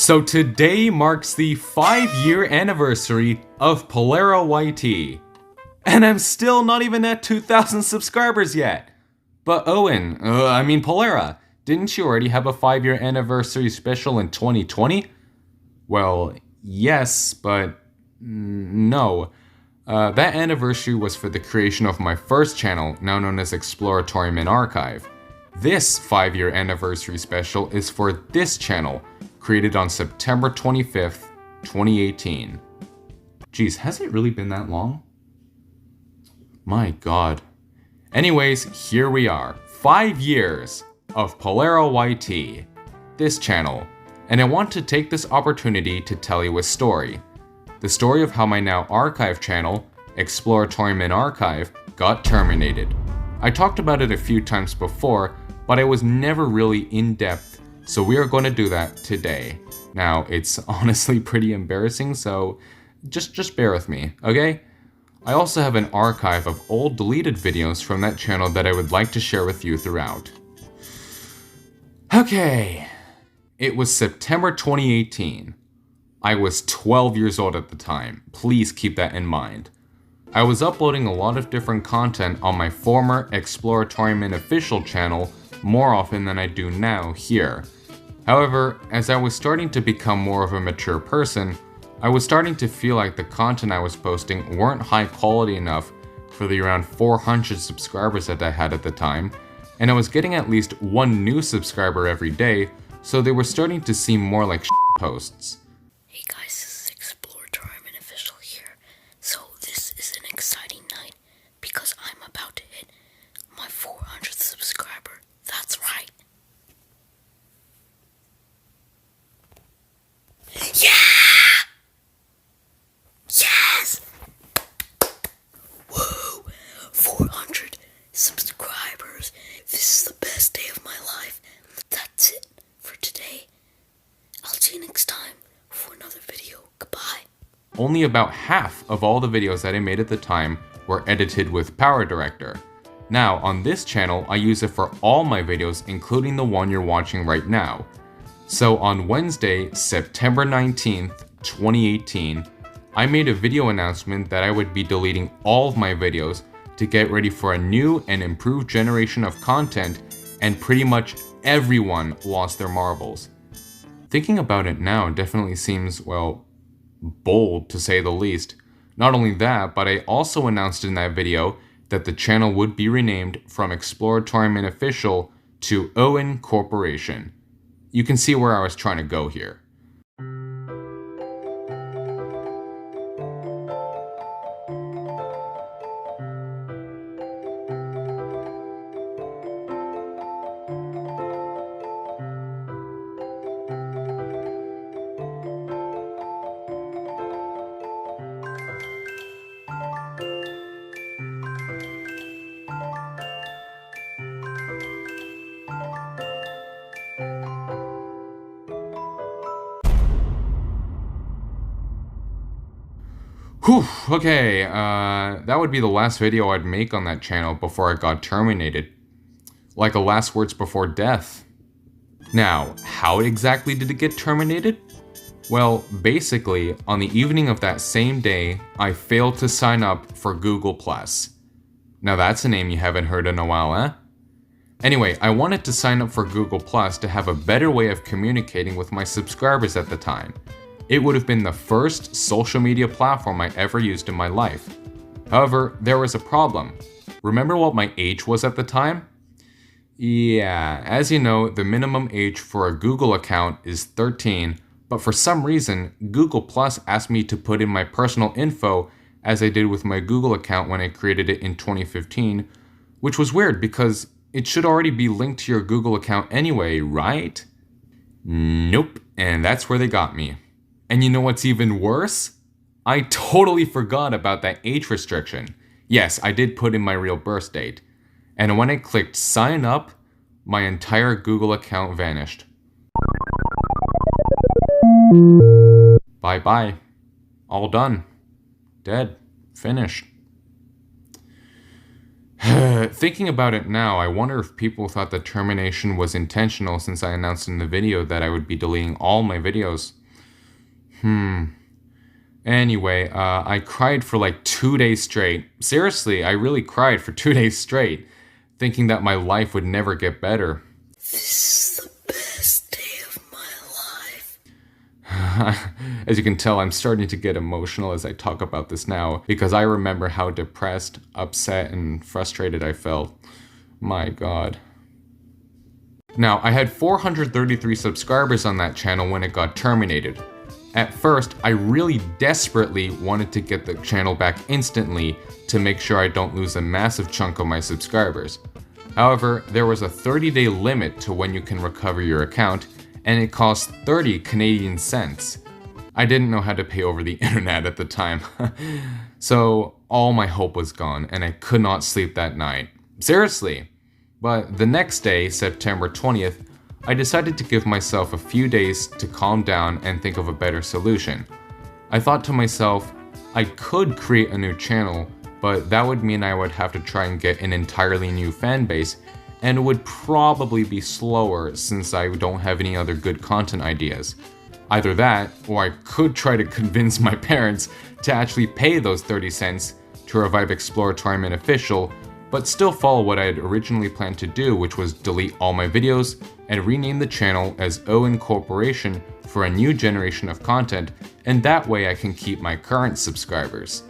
So today marks the 5-year anniversary of Polara YT. And I'm still not even at 2,000 subscribers yet. But Polara, didn't you already have a 5-year anniversary special in 2020? Well, yes, but no. That anniversary was for the creation of my first channel, now known as Exploratorium Inn Archive. This 5-year anniversary special is for this channel, created on September 25th, 2018. Geez, has it really been that long? My god. Anyways, here we are. 5 years of Polara YT, this channel. And I want to take this opportunity to tell you a story. The story of how my now archive channel, Exploratorium Inn Archive, got terminated. I talked about it a few times before, but I was never really in-depth, so we are going to do that today. Now, it's honestly pretty embarrassing, so just bear with me, okay? I also have an archive of old deleted videos from that channel that I would like to share with you throughout. Okay, it was September 2018. I was 12 years old at the time, please keep that in mind. I was uploading a lot of different content on my former Exploratorium Inn official channel more often than I do now here. However, as I was starting to become more of a mature person, I was starting to feel like the content I was posting weren't high quality enough for the around 400 subscribers that I had at the time, and I was getting at least one new subscriber every day, so they were starting to seem more like posts. Hey guys, this is Exploratorium Inn official here. So this is an exciting night because I'm about to hit my 400th subscriber. That's right. Yeah! Yes! Woo! 400 subscribers. This is the best day of my life. That's it for today. I'll see you next time for another video. Goodbye. Only about half of all the videos that I made at the time were edited with Power Director. Now, on this channel, I use it for all my videos, including the one you're watching right now. So on Wednesday, September 19th, 2018, I made a video announcement that I would be deleting all of my videos to get ready for a new and improved generation of content, and pretty much everyone lost their marbles. Thinking about it now definitely seems, well, bold to say the least. Not only that, but I also announced in that video that the channel would be renamed from Exploratorium Inn Official to Owen Corporation. You can see where I was trying to go here. Whew, okay, that would be the last video I'd make on that channel before I got terminated. Like a last words before death. Now, how exactly did it get terminated? Well, basically, on the evening of that same day, I failed to sign up for Google+. Now that's a name you haven't heard in a while, eh? Anyway, I wanted to sign up for Google+ to have a better way of communicating with my subscribers at the time. It would have been the first social media platform I ever used in my life. However, there was a problem. Remember what my age was at the time? Yeah, as you know, the minimum age for a Google account is 13, but for some reason, Google+ asked me to put in my personal info as I did with my Google account when I created it in 2015, which was weird because it should already be linked to your Google account anyway, right? Nope, and that's where they got me. And you know what's even worse? I totally forgot about that age restriction. Yes, I did put in my real birth date. And when I clicked sign up, my entire Google account vanished. Bye-bye. All done. Dead. Finished. Thinking about it now, I wonder if people thought the termination was intentional since I announced in the video that I would be deleting all my videos. Anyway, I cried for like 2 days straight. Seriously, I really cried for 2 days straight, thinking that my life would never get better. This is the best day of my life. As you can tell, I'm starting to get emotional as I talk about this now, because I remember how depressed, upset, and frustrated I felt. My god. Now, I had 433 subscribers on that channel when it got terminated. At first, I really desperately wanted to get the channel back instantly to make sure I don't lose a massive chunk of my subscribers. However, there was a 30-day limit to when you can recover your account, and it cost 30 Canadian cents. I didn't know how to pay over the internet at the time, so all my hope was gone and I could not sleep that night. Seriously. But the next day, September 20th, I decided to give myself a few days to calm down and think of a better solution. I thought to myself, I could create a new channel, but that would mean I would have to try and get an entirely new fan base, and it would probably be slower since I don't have any other good content ideas. Either that, or I could try to convince my parents to actually pay those 30 cents to revive Exploratorium Inn official, but still follow what I had originally planned to do, which was delete all my videos and rename the channel as Inn Corporation for a new generation of content, and that way I can keep my current subscribers.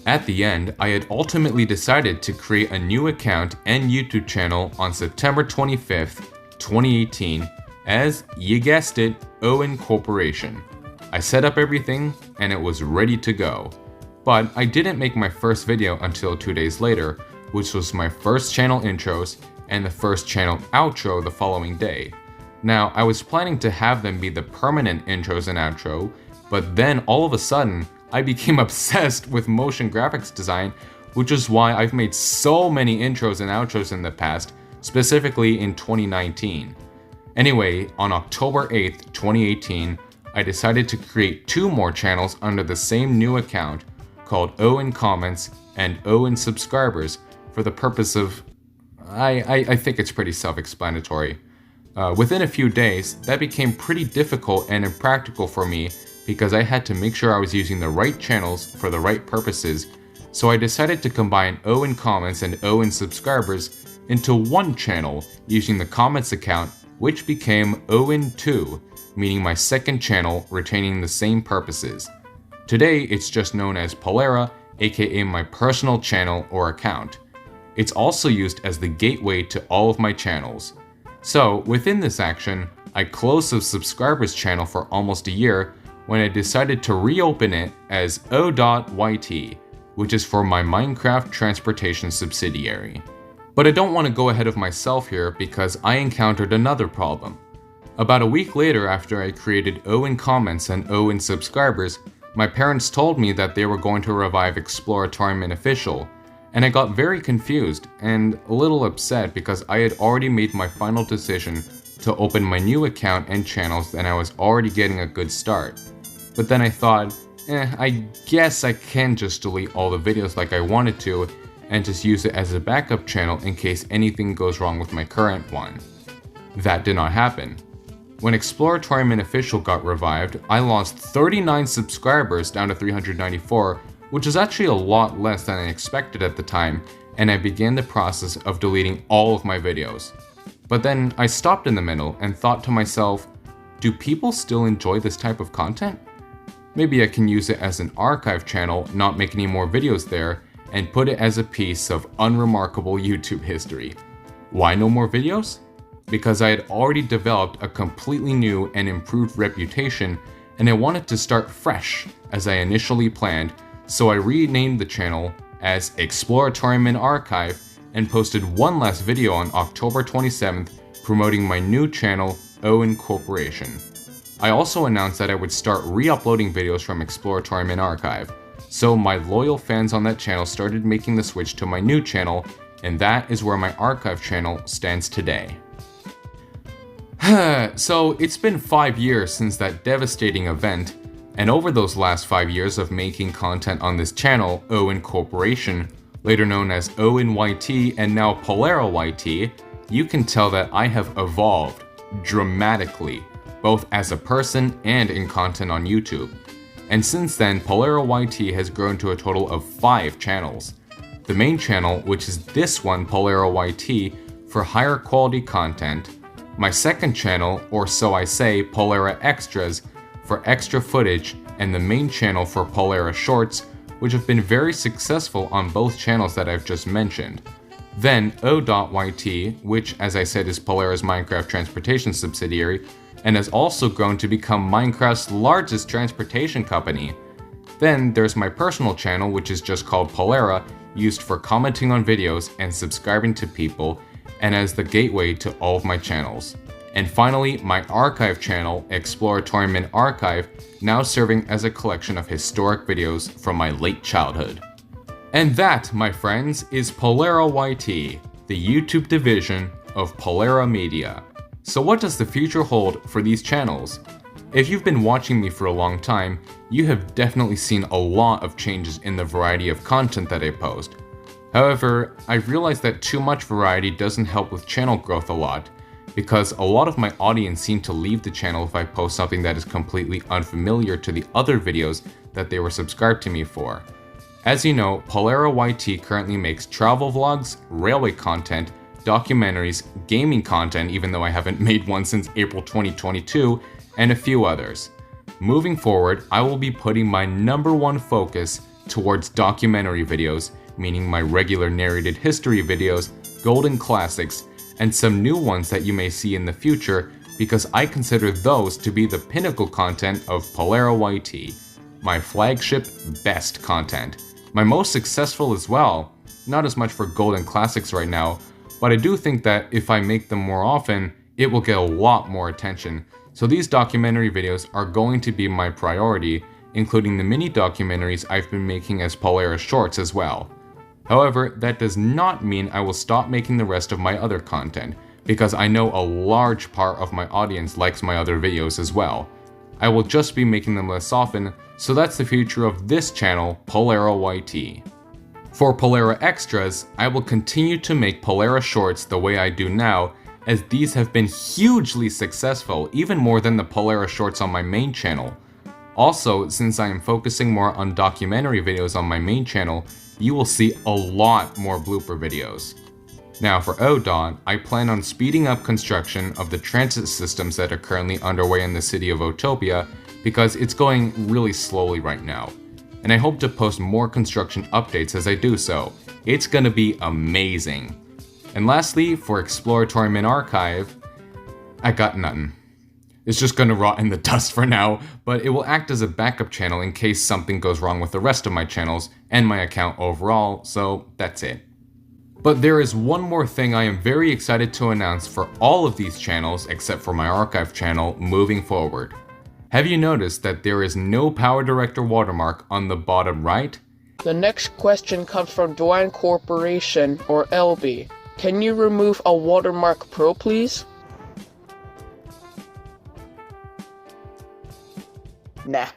At the end, I had ultimately decided to create a new account and YouTube channel on September 25th, 2018 as, you guessed it, Inn Corporation. I set up everything and it was ready to go. But I didn't make my first video until 2 days later, which was my first channel intros and the first channel outro the following day. Now, I was planning to have them be the permanent intros and outro, but then all of a sudden, I became obsessed with motion graphics design, which is why I've made so many intros and outros in the past, specifically in 2019. Anyway, on October 8th, 2018, I decided to create 2 more channels under the same new account called Inn Comments and Inn Subscribers for the purpose of... I think it's pretty self-explanatory. Within a few days, that became pretty difficult and impractical for me because I had to make sure I was using the right channels for the right purposes, so I decided to combine Inn Comments and Inn Subscribers into one channel using the Comments account, which became Inn 2, meaning my second channel retaining the same purposes. Today, it's just known as Polara, aka my personal channel or account. It's also used as the gateway to all of my channels. So, within this action, I closed the subscribers channel for almost a year when I decided to reopen it as O.YT, which is for my Minecraft transportation subsidiary. But I don't want to go ahead of myself here because I encountered another problem. About a week later after I created Inn Comments and Inn Subscribers, my parents told me that they were going to revive Exploratorium Inn official, and I got very confused and a little upset because I had already made my final decision to open my new account and channels and I was already getting a good start. But then I thought, I guess I can just delete all the videos like I wanted to and just use it as a backup channel in case anything goes wrong with my current one. That did not happen. When Exploratorium Inn official got revived, I lost 39 subscribers down to 394, which is actually a lot less than I expected at the time, and I began the process of deleting all of my videos. But then I stopped in the middle and thought to myself, do people still enjoy this type of content? Maybe I can use it as an archive channel, not make any more videos there, and put it as a piece of unremarkable YouTube history. Why no more videos? Because I had already developed a completely new and improved reputation, and I wanted to start fresh as I initially planned, so I renamed the channel as Exploratorium Inn Archive and posted one last video on October 27th promoting my new channel, Inn Corporation. I also announced that I would start re-uploading videos from Exploratorium Inn Archive, so my loyal fans on that channel started making the switch to my new channel, and that is where my archive channel stands today. So it's been 5 years since that devastating event, and over those last 5 years of making content on this channel, Inn Corporation, later known as Owen YT and now Polara YT, you can tell that I have evolved dramatically, both as a person and in content on YouTube. And since then, Polara YT has grown to a total of 5 channels. The main channel, which is this one, Polara YT, for higher quality content. My second channel, or so I say, Polara Extras, for extra footage, and the main channel for Polara Shorts, which have been very successful on both channels that I've just mentioned. Then O.YT, which as I said is Polara's Minecraft transportation subsidiary, and has also grown to become Minecraft's largest transportation company. Then there's my personal channel, which is just called Polara, used for commenting on videos and subscribing to people, and as the gateway to all of my channels. And finally, my archive channel, Exploratorium Inn Archive, now serving as a collection of historic videos from my late childhood. And that, my friends, is Polara YT, the YouTube division of Polara Media. So what does the future hold for these channels? If you've been watching me for a long time, you have definitely seen a lot of changes in the variety of content that I post. However, I've realized that too much variety doesn't help with channel growth a lot, because a lot of my audience seem to leave the channel if I post something that is completely unfamiliar to the other videos that they were subscribed to me for. As you know, Polara YT currently makes travel vlogs, railway content, documentaries, gaming content, even though I haven't made one since April 2022, and a few others. Moving forward, I will be putting my #1 focus towards documentary videos, meaning my regular narrated history videos, golden classics, and some new ones that you may see in the future, because I consider those to be the pinnacle content of Polara YT, my flagship best content. My most successful as well, not as much for golden classics right now, but I do think that if I make them more often, it will get a lot more attention. So these documentary videos are going to be my priority, including the mini documentaries I've been making as Polara Shorts as well. However, that does not mean I will stop making the rest of my other content, because I know a large part of my audience likes my other videos as well. I will just be making them less often, so that's the future of this channel, Polara YT. For Polara Extras, I will continue to make Polara Shorts the way I do now, as these have been hugely successful, even more than the Polara Shorts on my main channel. Also, since I am focusing more on documentary videos on my main channel, you will see a lot more blooper videos. Now for ODOT, I plan on speeding up construction of the transit systems that are currently underway in the city of Otopia, because it's going really slowly right now. And I hope to post more construction updates as I do so. It's gonna be amazing. And lastly, for Exploratorium Inn Archive, I got nothing. It's just gonna rot in the dust for now, but it will act as a backup channel in case something goes wrong with the rest of my channels and my account overall, so that's it. But there is one more thing I am very excited to announce for all of these channels except for my archive channel moving forward. Have you noticed that there is no Power Director watermark on the bottom right? The next question comes from Dwayne Corporation, or LB. Can you remove a watermark pro, please? Nah,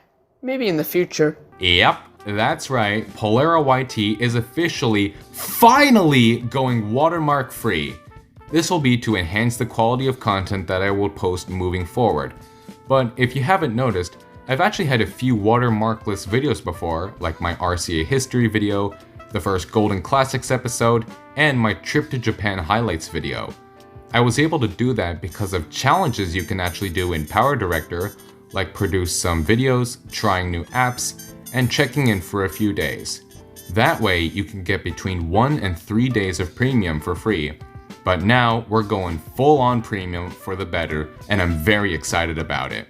maybe in the future. Yep, that's right. Polara YT is officially, finally going watermark free. This will be to enhance the quality of content that I will post moving forward. But if you haven't noticed, I've actually had a few watermarkless videos before, like my RCA history video, the first Golden Classics episode, and my trip to Japan highlights video. I was able to do that because of challenges you can actually do in Power Director, like produce some videos, trying new apps, and checking in for a few days. That way you can get between 1 and 3 days of premium for free. But now we're going full on premium for the better, and I'm very excited about it.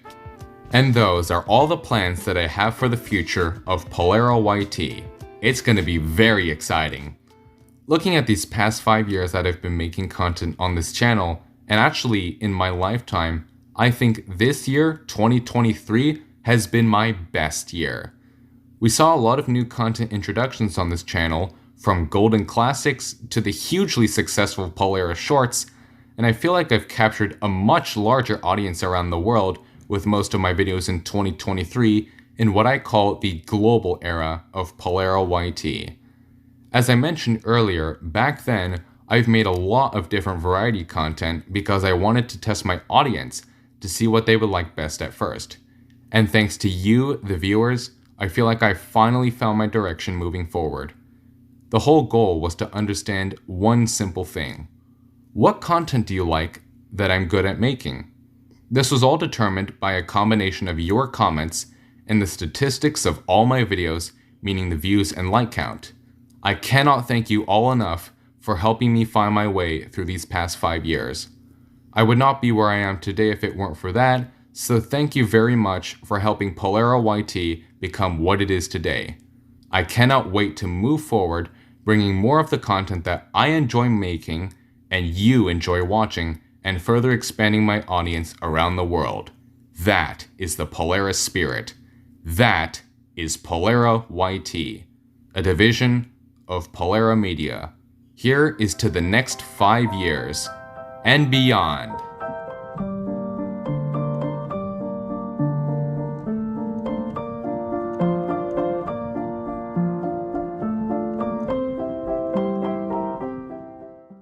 And those are all the plans that I have for the future of Polara YT. It's gonna be very exciting. Looking at these past 5 years that I've been making content on this channel, and actually in my lifetime, I think this year, 2023, has been my best year. We saw a lot of new content introductions on this channel, from Golden Classics to the hugely successful Polara Shorts, and I feel like I've captured a much larger audience around the world with most of my videos in 2023 in what I call the global era of Polara YT. As I mentioned earlier, back then, I've made a lot of different variety content because I wanted to test my audience to see what they would like best at first. And thanks to you, the viewers, I feel like I finally found my direction moving forward. The whole goal was to understand one simple thing. What content do you like that I'm good at making? This was all determined by a combination of your comments and the statistics of all my videos, meaning the views and like count. I cannot thank you all enough for helping me find my way through these past 5 years. I would not be where I am today if it weren't for that, so thank you very much for helping Polara YT become what it is today. I cannot wait to move forward, bringing more of the content that I enjoy making and you enjoy watching, and further expanding my audience around the world. That is the Polaris spirit. That is Polara YT, a division of Polara Media. Here is to the next 5 years and beyond.